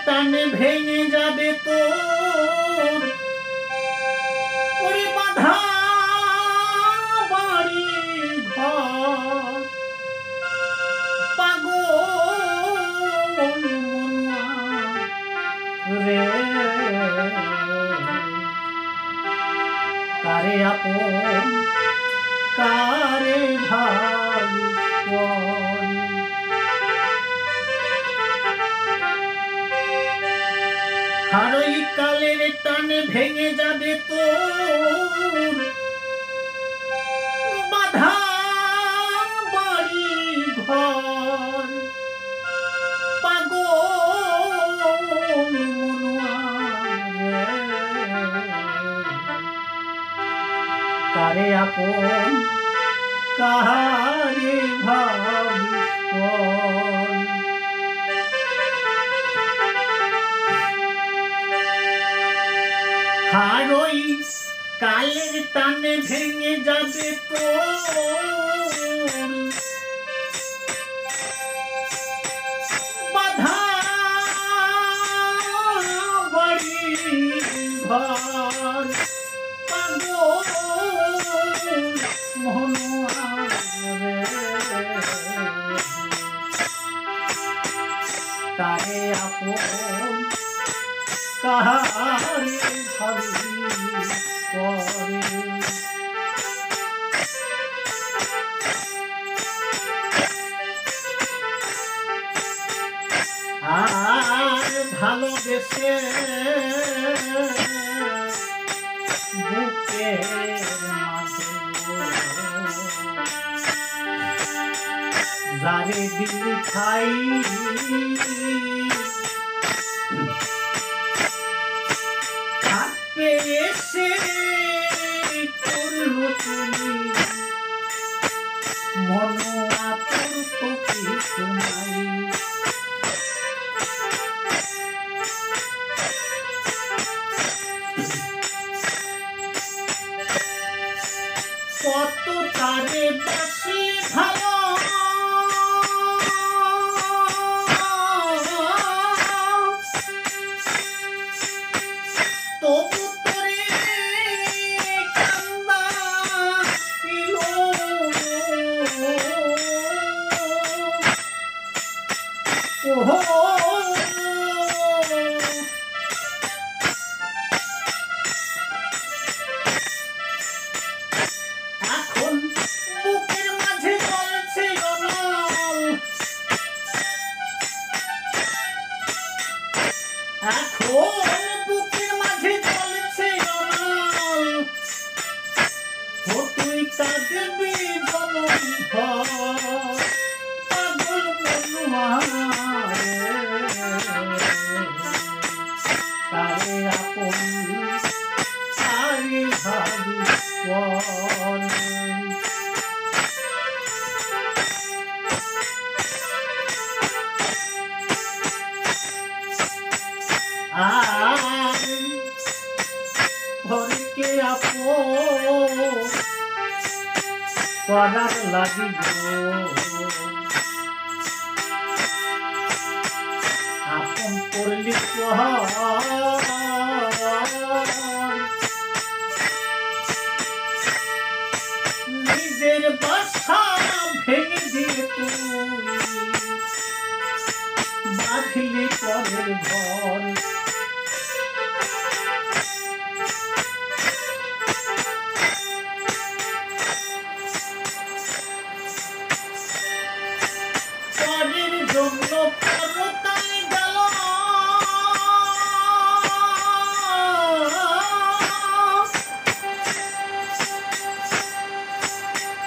টানে ভেঙে যাবে তোর ওরে বাঁধা বাড়ি ঘর পাগল মনুয়া রে কারে আপন কারে ভাবি হারই কালের টানে ভেঙে যাবে তোর বাঁধা বাড়ি ঘর পাগল মনুয়া কারে আপন কারে ভাবি হারই কালের টানে ভেঙে যাবে তোর বাঁধা বাড়ি ঘর পাগল মনুয়া রে কারে আপন কারে ভাবি পরে আর ভালোবেসে বুকের মাঝে যারে দিল্লি খাই এসে করলো তুমি মনুয়া তোর তো কিছু নাই কত তারে বাসি ভালো তবু তোরে কান্দাইল ওহো এখন বুকের মাঝে চলছে অনল এখন বুকের মাঝে চলছে অনল ও তুই কাঁদবি জনম ঘর পাগল মনুয়া কারে আপন কারে ভাবি আর ঘরকে আপন করার লাগিব আপন করলি নিজের বাসা ভেঙে দিয়ে তুই বাঁধলি পরের ঘর পরের জন্য পরতাই গেল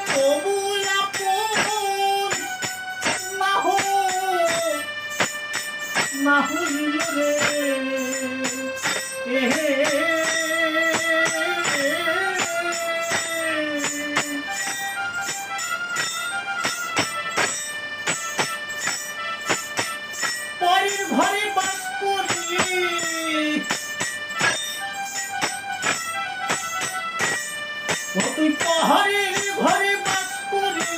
তবু আপন না হইল রে পরের ঘরে বাস করি তুই পাহাড়ের ঘরে বাস করি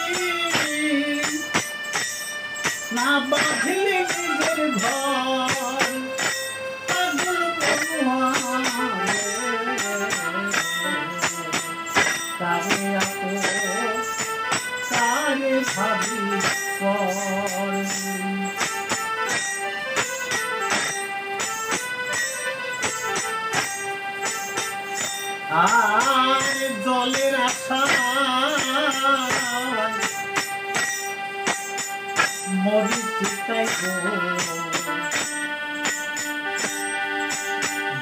না বাঁধলে নিজের ঘর আর জলের আশা মরিচিকায় গো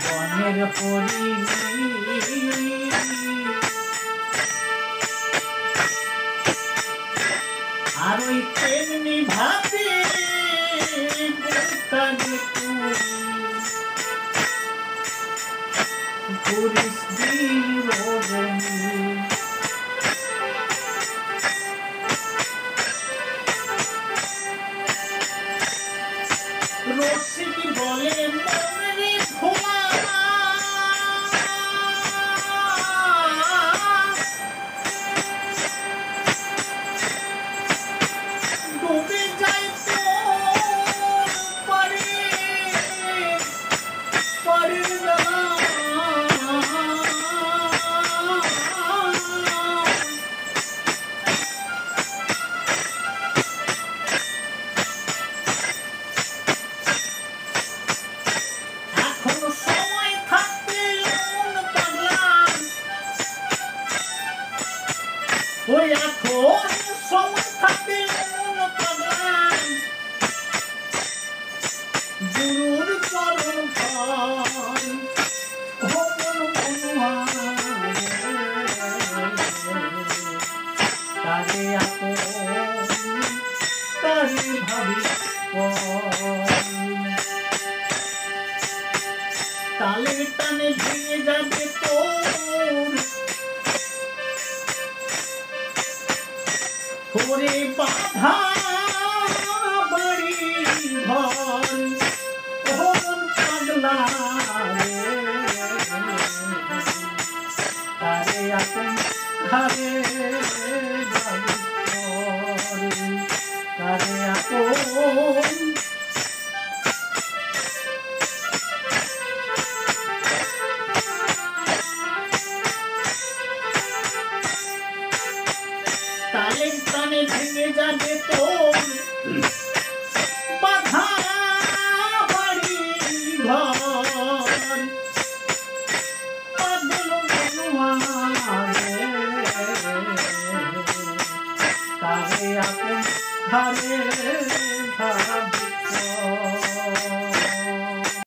বনের হরি আর ওই তেমনি ভাবে ঘুরিস দিন রসিক বলে মনে ভোলা ডুবে যায় তো পারে পারে না ওই এখন সময় থাকতে গুরুর চরণ তারে আপন তারে ভাবি তালে টানে ভেঙে যাবে তোর ওরে বাধা বাড়ি ঘর ওরম পাগলা তারে আপন ঘরে তারে আপন তালে টানে ভেঙে যাবে তোর